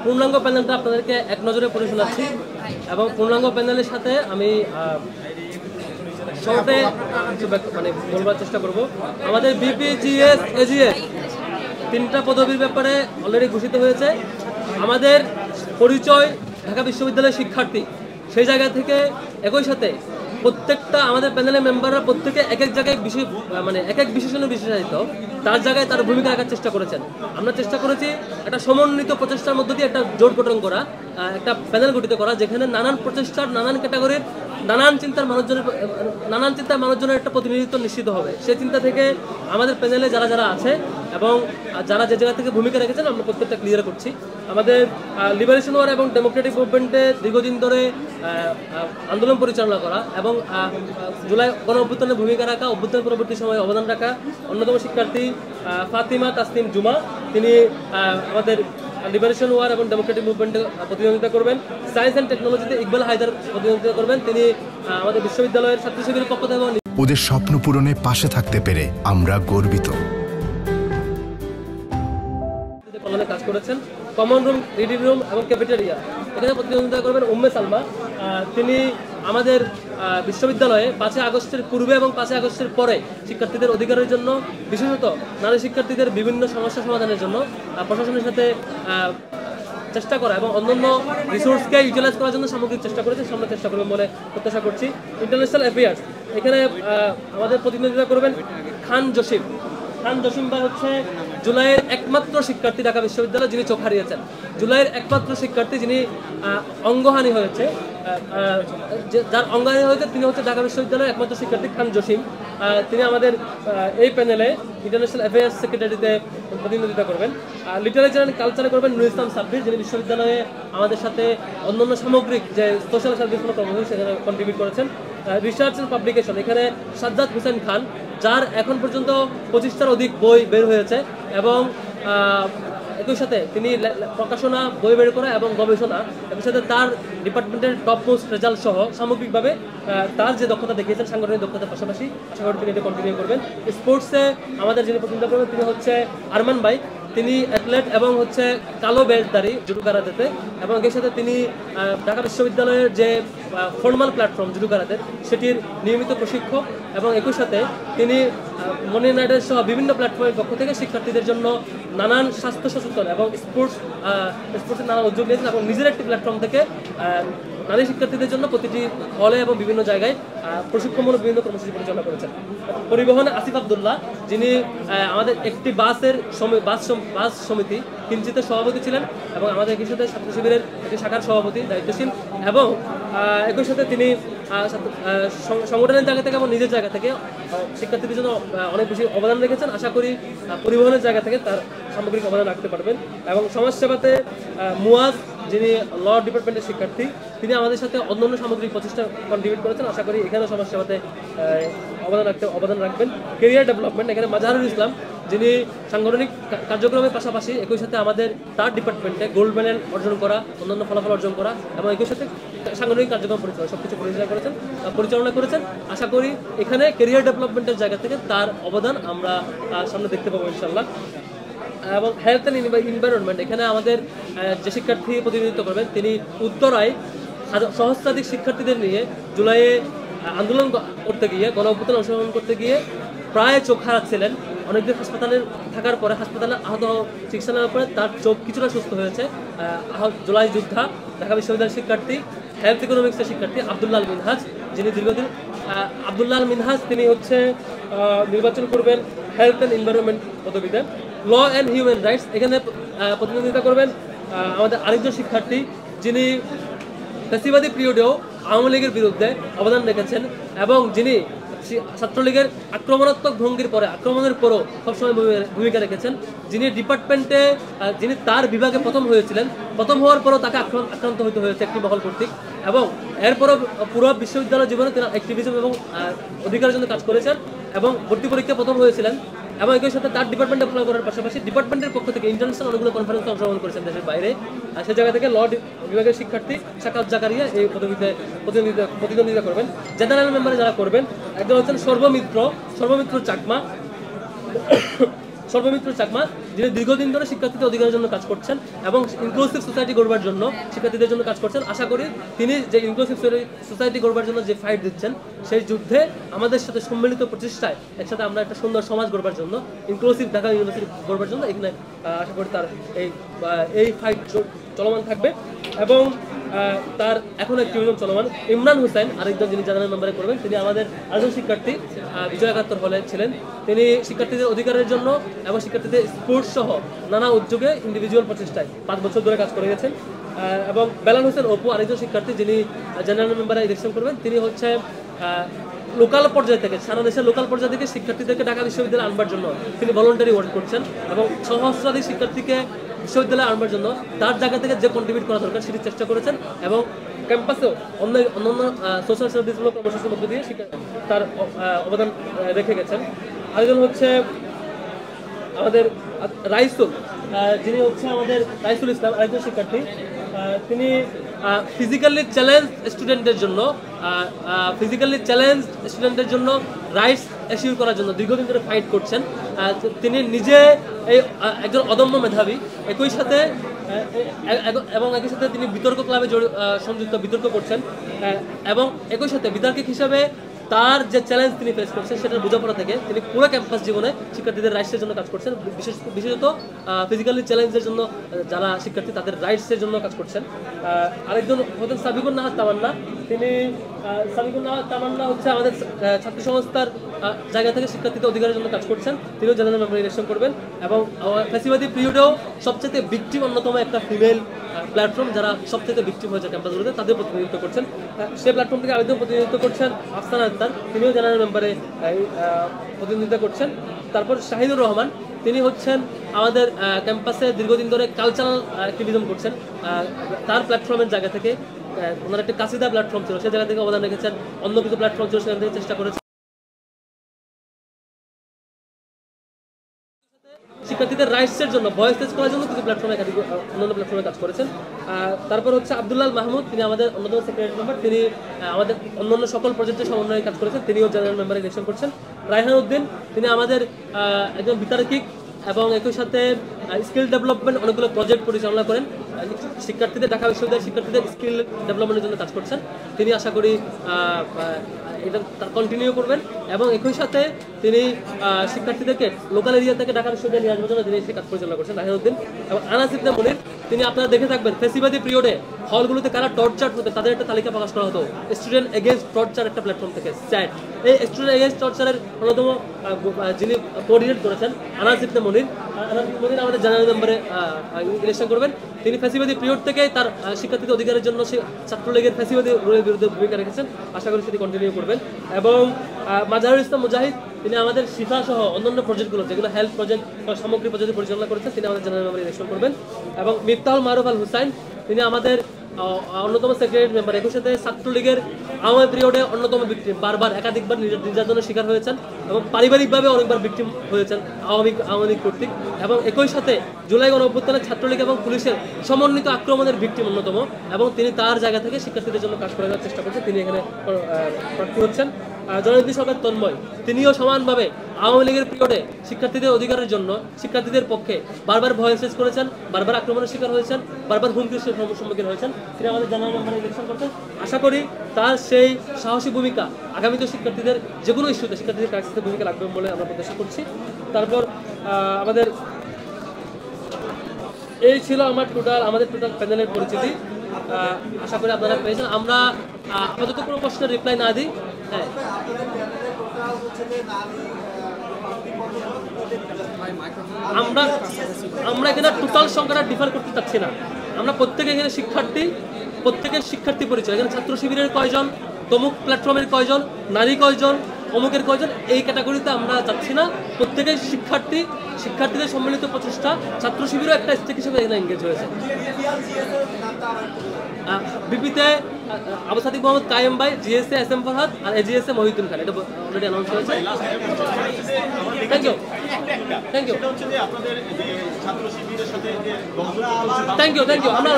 পূর্ণাঙ্গ প্যানেলটা আপনাদেরকে এক নজরে পড়ে শোনাচ্ছি এবং পূর্ণাঙ্গ প্যানেলের সাথে আমি শর্টে মানে বলবার চেষ্টা করব। আমাদের বিপি, জিএস, এজিএস তিনটা পদবীর ব্যাপারে অলরেডি ঘোষিত হয়েছে। আমাদের পরিচয় ঢাকা বিশ্ববিদ্যালয়ের শিক্ষার্থী, সেই জায়গা থেকে একই সাথে প্রত্যেকটা আমাদের প্যানেলের মেম্বাররা প্রত্যেকে এক এক জায়গায় বিষয় মানে এক এক বিশেষণে বিশেষায়িত, তার জায়গায় তার ভূমিকা রাখার চেষ্টা করেছেন। আমরা চেষ্টা করেছি একটা সমন্বিত প্রচেষ্টার মধ্য দিয়ে একটা জোট গঠন করা, একটা প্যানেল গঠিত করা, যেখানে নানান প্রচেষ্টার নানান ক্যাটাগরির নানান চিন্তার মানুষজনের একটা প্রতিনিধিত্ব নিশ্চিত হবে। সেই চিন্তা থেকে আমাদের প্যানেলে যারা যারা আছে এবং যারা যে জায়গা থেকে ভূমিকা রেখেছেন আমরা প্রত্যেকটা ক্লিয়ার করছি। আমাদের লিবারেশন ওয়ার এবং ডেমোক্রেটিক মুভমেন্টে দীর্ঘদিন ধরে আন্দোলন পরিচালনা করা এবং জুলাই গণ অভ্যুত্থানে ভূমিকা রাখা, অভ্যুত্থান পরবর্তী সময়ে অবদান রাখা অন্যতম শিক্ষার্থী ফাতিমা তাসনিম জুমা, তিনি আমাদের লিবারেশন ওয়ার এবং ডেমোক্রেটিক মুভমেন্টে প্রতিদ্বন্দ্বিতা করবেন। সায়েন্স অ্যান্ড টেকনোলজিতে ইকবাল হায়দার প্রতিদ্বন্দ্বিতা করবেন, তিনি আমাদের বিশ্ববিদ্যালয়ের ছাত্র শিবিরের পক্ষ থেকে। ওদের স্বপ্ন পূরণে পাশে থাকতে পেরে আমরা গর্বিত। কাজ করেছেন কমন রুম, রিডিং রুম এবং ক্যাফেটেরিয়া, এখানে প্রতিদ্বন্দ্বিতা করবেন উম্মে সালমা। তিনি আমাদের বিশ্ববিদ্যালয়ে 5 আগস্টের পূর্বে এবং 5 আগস্টের পরে শিক্ষার্থীদের অধিকারের জন্য, বিশেষত নারী শিক্ষার্থীদের বিভিন্ন সমস্যা সমাধানের জন্য প্রশাসনের সাথে চেষ্টা করা এবং অন্যান্য রিসোর্সকে ইউটিলাইজ করার জন্য সামগ্রিক চেষ্টা করেছে, সামনে চেষ্টা করবেন বলে প্রত্যাশা করছি। ইন্টারন্যাশনাল অ্যাফেয়ার্স, এখানে আমাদের প্রতিনিধিত্ব করবেন খান জসিম। খান জসিম ভাই হচ্ছে জুলাইয়ের একমাত্র শিক্ষার্থী ঢাকা বিশ্ববিদ্যালয় যিনি চোখ হারিয়েছেন, জুলাইয়ের একমাত্র শিক্ষার্থী যিনি অঙ্গহানি হয়েছে, যার অঙ্গহানি হয়েছে তিনি হচ্ছে ঢাকা বিশ্ববিদ্যালয়ের একমাত্র শিক্ষার্থী খান জসিম। তিনি আমাদের এই প্যানেলে ইন্টারন্যাশনাল অ্যাফেয়ার্স সেক্রেটারিতে প্রতিনিধিত্ব করবেন। লিটারেচার অ্যান্ড কালচারে করবেন নুর ইসলাম সাব্বির, যিনি বিশ্ববিদ্যালয়ে আমাদের সাথে অন্যান্য সামগ্রিক যে সোশ্যাল সার্ভিসগুলো কর্মসূচি সেখানে কন্ট্রিবিউট করেছেন। রিসার্চ অ্যান্ড পাবলিকেশন, এখানে সাজ্জাদ হোসেন খান, যার এখন পর্যন্ত 25টার অধিক বই বের হয়েছে এবং একই সাথে তিনি প্রকাশনা, বই বের করা এবং গবেষণা, একই সাথে তার ডিপার্টমেন্টের টপ মোস্ট রেজাল্ট সহ সামগ্রিকভাবে তার যে দক্ষতা দেখিয়েছেন সাংগঠনিক দক্ষতার পাশাপাশি আশা করি তিনি এটা কন্টিনিউ করবেন। স্পোর্টসে আমাদের যিনি প্রতিনিধিত্ব করবেন তিনি হচ্ছে আরমান ভাই, তিনি অ্যাথলেট এবং হচ্ছে কালো বেল্টধারী জুডো কারাতেতে, এবং এর সাথে তিনি ঢাকা বিশ্ববিদ্যালয়ের যে ফর্মাল প্ল্যাটফর্ম জুডো কারাতের সেটির নিয়মিত প্রশিক্ষক, এবং একই সাথে তিনি মনি নাইটের সহ বিভিন্ন প্ল্যাটফর্মের পক্ষ থেকে শিক্ষার্থীদের জন্য নানান স্বাস্থ্য সচেতন এবং স্পোর্টসের নানান উদ্যোগ নিয়েছেন এবং নিজের একটি প্ল্যাটফর্ম থেকে নারী শিক্ষার্থীদের জন্য প্রতিটি হলে এবং বিভিন্ন জায়গায় প্রশিক্ষণমূলক বিভিন্ন কর্মসূচি পরিচালনা করেছেন। পরিবহনে আসিফ আবদুল্লাহ, যিনি আমাদের একটি বাস সমিতি কিঞ্চিতের সভাপতি ছিলেন এবং আমাদের একই সাথে ছাত্র শিবিরের একটি শাখার সভাপতি দায়িত্বশীল, এবং একই সাথে তিনি সংগঠনের জায়গা থেকে এবং নিজের জায়গা থেকে শিক্ষার্থীদের জন্য অনেক বেশি অবদান রেখেছেন। আশা করি পরিবহনের জায়গা থেকে তার সামগ্রিক অবদান রাখতে পারবেন। এবং সমাজসেবাতে মুয়াজ, যিনি ল ডিপার্টমেন্টের শিক্ষার্থী, তিনি আমাদের সাথে অন্যান্য সামগ্রিক প্রচেষ্টা কন্ট্রিবিউট করেছেন। আশা করি এখানেও সমাজসেবাতে অবদান রাখবেন। কেরিয়ার ডেভেলপমেন্ট, এখানে মাজাহারুল ইসলাম, যিনি সাংগঠনিক কার্যক্রমের পাশাপাশি একই সাথে আমাদের তার ডিপার্টমেন্টে গোল্ড মেডেল অর্জন করা, অন্যান্য ফলাফল অর্জন করা এবং একই সাথে সাংগঠনিক কার্যক্রম পরিচালনা সবকিছু পরিচালনা করেছেন। আশা করি এখানে কেরিয়ার ডেভেলপমেন্টের জায়গা থেকে তার অবদান আমরা সামনে দেখতে পাবো ইনশাল্লাহ। এবং হেলথ অ্যান্ড এনভায়রনমেন্ট, এখানে আমাদের যে শিক্ষার্থী প্রতিনিধিত্ব করবেন তিনি উত্তরায় সহস্রাধিক শিক্ষার্থীদের নিয়ে জুলাইয়ে আন্দোলন করতে গিয়ে, গণ অভ্যুত্থান অংশগ্রহণ করতে গিয়ে প্রায় চোখ হারাচ্ছিলেন। অনেকদিন হাসপাতালে থাকার পরে, হাসপাতালে আহত চিকিৎসা নেওয়ার পরে তার চোখ কিছুটা সুস্থ হয়েছে। জুলাই যোদ্ধা, ঢাকা বিশ্ববিদ্যালয়ের শিক্ষার্থী, হেলথ ইকোনমিক্সের শিক্ষার্থী আব্দুল্লাহ আল মিনহাজ, যিনি দীর্ঘদিন আব্দুল্লাহ আল মিনহাজ তিনি হচ্ছে নির্বাচন করবেন হেলথ অ্যান্ড এনভায়রনমেন্ট পদবিতে। ল অ্যান্ড হিউম্যান রাইটস, এখানে প্রতিনিধিত্ব করবেন আমাদের আরেকজন শিক্ষার্থী, যিনি ফ্যাসিবাদী পিরিয়ডেও আওয়ামী লীগের বিরুদ্ধে অবদান রেখেছেন এবং যিনি ছাত্রলীগের আক্রমণাত্মক ভঙ্গির পরে, আক্রমণের পরও সবসময় ভূমিকা রেখেছেন, যিনি ডিপার্টমেন্টে, যিনি তার বিভাগে প্রথম হয়েছিলেন, প্রথম হওয়ার পরও তাকে আক্রান্ত হতে হয়েছে একটি মহল কর্তৃক, এবং এরপরও পুরো বিশ্ববিদ্যালয় জীবনে তিনি অ্যাক্টিভিজম এবং অধিকারের জন্য কাজ করেছেন এবং ভর্তি পরীক্ষা প্রথম হয়েছিলেন। এবং একই সাথে তার ডিপার্টমেন্টে ফলো করার পাশাপাশি ডিপার্টমেন্টের পক্ষ থেকে ইন্টারন্যাশনাল অনেকগুলো কনফারেন্সে অংশগ্রহণ করেছেন দেশের বাইরে। সে জায়গা থেকে ল বিভাগের শিক্ষার্থী সাকাত জাকারিয়া এই পদবিতে প্রতিদ্বন্দ্বিতা করবেন। জেনারেল মেম্বারে যারা করবেন, একজন হচ্ছেন সর্বমিত্র চাকমা, সর্বমিত্র চাকমা, যিনি দীর্ঘদিন ধরে শিক্ষার্থীদের অধিকারের জন্য কাজ করছেন এবং ইনক্লুসিভ সোসাইটি গড়বার জন্য শিক্ষার্থীদের জন্য কাজ করছেন। আশা করি তিনি যে ইনক্লুসিভ সোসাইটি গড়বার জন্য যে ফাইট দিচ্ছেন, সেই যুদ্ধে আমাদের সাথে সম্মিলিত প্রচেষ্টায় একসাথে আমরা একটা সুন্দর সমাজ গড়বার জন্য, ইনক্লুসিভ ঢাকা ইউনিভার্সিটি গড়বার জন্য এখানে আশা করি তার এই ফাইট চলমান থাকবে। এবং তার এখন একটি অভিযান চলমান। ইমরান হুসাইন আরেকজন, যিনি জেনারেল মেম্বারে করবেন, তিনি আমাদের আরেকজন শিক্ষার্থী, বিজয় একাত্তর হলে ছিলেন। তিনি শিক্ষার্থীদের অধিকারের জন্য এবং শিক্ষার্থীদের স্পোর্টস সহ নানা উদ্যোগে ইন্ডিভিজুয়াল প্রচেষ্টায় 5 বছর ধরে কাজ করে গেছেন। এবং বেলাল হোসেন অপু আরেকজন শিক্ষার্থী, যিনি জেনারেল মেম্বারে ইলেকশন করবেন। তিনি হচ্ছে লোকাল পর্যায় থেকে, সারা দেশের লোকাল পর্যায় থেকে শিক্ষার্থীদেরকে ঢাকা বিশ্ববিদ্যালয়ে আনবার জন্য তিনি ভলান্টারি ওয়ার্ক করছেন এবং সহস্রাধিক শিক্ষার্থীকে বিশ্ববিদ্যালয়ে আনবার জন্য তার জায়গা থেকে যে কন্ট্রিবিউট করা দরকার সেটি চেষ্টা করেছেন এবং ক্যাম্পাসেও অন্যান্য সোশ্যাল সার্ভিসগুলো কর্মসূচির মধ্যে দিয়ে তার অবদান রেখে গেছেন। আরেকজন হচ্ছে আমাদের রাইসুল, যিনি হচ্ছে আমাদের রাইসুল ইসলাম, আরেকজন শিক্ষার্থী। তিনি ফিজিক্যালি চ্যালেঞ্জ স্টুডেন্টের জন্য রাইটস অ্যাসিওর করার জন্য দীর্ঘদিন ধরে ফাইট করছেন। তিনি নিজে এই একজন অদম্য মেধাবী, একই সাথে তিনি বিতর্ক ক্লাবে সংযুক্ত, বিতর্ক করছেন এবং একই সাথে বিতর্কিক হিসাবে তার যে চ্যালেঞ্জ তিনি ফেস করছেন সেটার বোঝাপড়া থেকে তিনি পুরো ক্যাম্পাস জীবনে শিক্ষার্থীদের রাইটসের জন্য কাজ করছেন, বিশেষত ফিজিক্যালি চ্যালেঞ্জের জন্য যারা শিক্ষার্থী তাদের রাইটসের জন্য কাজ করছেন। আরেকজন হচ্ছেন সাবিকুর নাহার তামান্না। সাবিকুর নাহার তামান্না হচ্ছে আমাদের ছাত্র সংস্থার জায়গা থেকে শিক্ষার্থীদের অধিকারের জন্য কাজ করছেন। তিনিও জেনারেল মেম্বার ইলেকশন করবেন এবং ফ্যাসিবাদী পিরিয়ডেও সবচেয়ে ভিকটিম অন্যতম একটা ফিমেল প্ল্যাটফর্ম, যারা সবথেকে ভিকটিম হয়েছে ক্যাম্পাসগুলোতে, তাদের প্রতিনিধিত্ব করছেন। সেই প্ল্যাটফর্ম থেকে আরেকজন প্রতিনিধিত্ব করছেন আফসানা আক্তার, তিনিও জেনারেল মেম্বারে প্রতিনিধিত্ব করছেন। তারপর শাহিদুর রহমান, তিনি হচ্ছেন আমাদের ক্যাম্পাসে দীর্ঘদিন ধরে কালচারাল অ্যাক্টিভিজম করছেন। তার প্ল্যাটফর্মের জায়গা থেকে, ওনার একটা কাসিদা প্ল্যাটফর্ম ছিল, সেই জায়গা থেকে অবদান রেখেছেন। অন্য কিছু প্ল্যাটফর্ম ছিল, সেখান থেকে চেষ্টা করেছেন। শিক্ষার্থীদের রাইটসের জন্য ভয়েস রেজ করার জন্য কিছু প্ল্যাটফর্মে অন্যান্য প্ল্যাটফর্মে কাজ করেছেন। তারপর হচ্ছে আব্দুল্লাহ মাহমুদ, তিনি আমাদের অন্যতম সেক্রেটারি মেম্বার, তিনি আমাদের অন্যান্য সকল প্রজেক্টের সমন্বয়ে কাজ করেছেন, তিনিও জেনারেল মেম্বারে ইলেকশন করছেন। রায়হান উদ্দিন, তিনি আমাদের একজন বিতার্কিক এবং একই সাথে স্কিল ডেভেলপমেন্ট অনেকগুলো প্রজেক্ট পরিচালনা করেন। শিক্ষার্থীদের, ঢাকা বিশ্ববিদ্যালয়ের শিক্ষার্থীদের স্কিল ডেভেলপমেন্টের জন্য কাজ করছেন। তিনি আশা করি এটা কন্টিনিউ করবেন এবং একই সাথে তিনি শিক্ষার্থীদেরকে লোকাল এরিয়া থেকে ঢাকা বিশ্ববিদ্যালয়ে নিয়ে আসবার জন্য তিনি সেই কাজ পরিচালনা করছেন। রাহিউদ্দিন এবং আনাস ইবনে মুনির, তিনি আপনারা দেখে থাকবেন ফেসিবাদী পিরিয়ডে হলগুলোতে কারা টর্চার হতো তাদের একটা তালিকা প্রকাশ করা হতো, স্টুডেন্ট এগেইনস্ট টর্চার একটা প্ল্যাটফর্ম থেকে, স্যাট। এই স্টুডেন্ট এগেইনস্ট টর্চারের অন্যতম যিনি কোঅর্ডিনেট করেছেন আনাস ইবনে মুনির। আনাস ইবনে মুনির আমাদের জেনারেল মেম্বারে ইলেকশন করবেন। তিনি ফ্যাসিবাদী পিরিয়ড থেকে তার শিক্ষার্থীদের অধিকারের জন্য ছাত্রলীগের ফ্যাসিবাদী রোলের বিরুদ্ধে ভূমিকা রেখেছেন, আশা করি সেটি কন্টিনিউ করবেন। এবং মাজারুল ইসলাম মুজাহিদ, তিনি আমাদের শিফা সহ অন্যান্য প্রজেক্টগুলো, যেগুলো হেলথ প্রজেক্ট বা সামগ্রিক প্রজেক্ট পরিচালনা করেছেন, তিনি আমাদের জেনারেল মেম্বার ইলেকশন করবেন। এবং মিফতাহুল মারুফ আল হুসাইন, তিনি আমাদের অন্যতম সেক্রেটারি মেম্বার, একই সাথে ছাত্রলীগের আওয়ামী পিরিয়ডে অন্যতম ভিকটিম, বারবার একাধিকবার নির্যাতনের শিকার হয়েছেন এবং পারিবারিকভাবে অনেকবার ভিকটিম হয়েছেন আওয়ামী লীগ কর্তৃক। এবং একই সাথে জুলাই গণঅভ্যুত্থানে ছাত্রলীগ এবং পুলিশের সমন্বিত আক্রমণের ভিকটিম অন্যতম, এবং তিনি তার জায়গা থেকে শিক্ষার্থীদের জন্য কাজ করে যাওয়ার চেষ্টা করছেন। তিনি এখানে প্রার্থী হচ্ছেন। জননেত্রী সরকার তন্ময়, তিনিও সমানভাবে আওয়ামী লীগের পিরিয়ডে শিক্ষার্থীদের অধিকারের জন্য শিক্ষার্থীদের পক্ষে বারবার ভয়েস রেজ করেছেন, বারবার আক্রমণের শিকার হয়েছেন, বারবার হুমকির সম্মুখীন হয়েছেন। তিনি আমাদের জেনারেল মেম্বারে ইলেকশন করছেন। আশা করি তার সেই সাহসী ভূমিকা আগামীতে শিক্ষার্থীদের যে কোনো ইস্যুতে শিক্ষার্থীদের ক্রাইসিসে ভূমিকা লাগবে বলে আমরা প্রত্যাশা করছি। তারপর আমাদের এই ছিল আমাদের টোটাল প্যানেলের পরিচিতি। আশা করি আপনারা পেয়েছেন। আমরা আপাতত কোনো প্রশ্নের রিপ্লাই না দিই। হ্যাঁ, আমরা এখানে টোটাল সংখ্যাটা ডিফার করতে চাচ্ছি না। আমরা প্রত্যেকে এখানে প্রত্যেকের শিক্ষার্থী পরিচয়, এখানে ছাত্র শিবিরের কয়জন, তমুক প্ল্যাটফর্মের কয়জন, নারী কয়জন, অমুকের কয়জন, এই ক্যাটাগরিতে আমরা যাচ্ছি না। প্রত্যেকের শিক্ষার্থীদের সম্মিলিত প্রচেষ্টা, ছাত্র শিবিরও একটা স্টেক হিসেবে এখানে এনগেজ হয়েছে। বিপিতে আবু সাদিক মোহাম্মদ কায়েম ভাই, জিএসএ এস এম ফরহাদ, আর এজিএসএ মহিউদ্দিন খান, এটা অলরেডি অ্যানাউন্স হয়েছে। Thank you. আমরা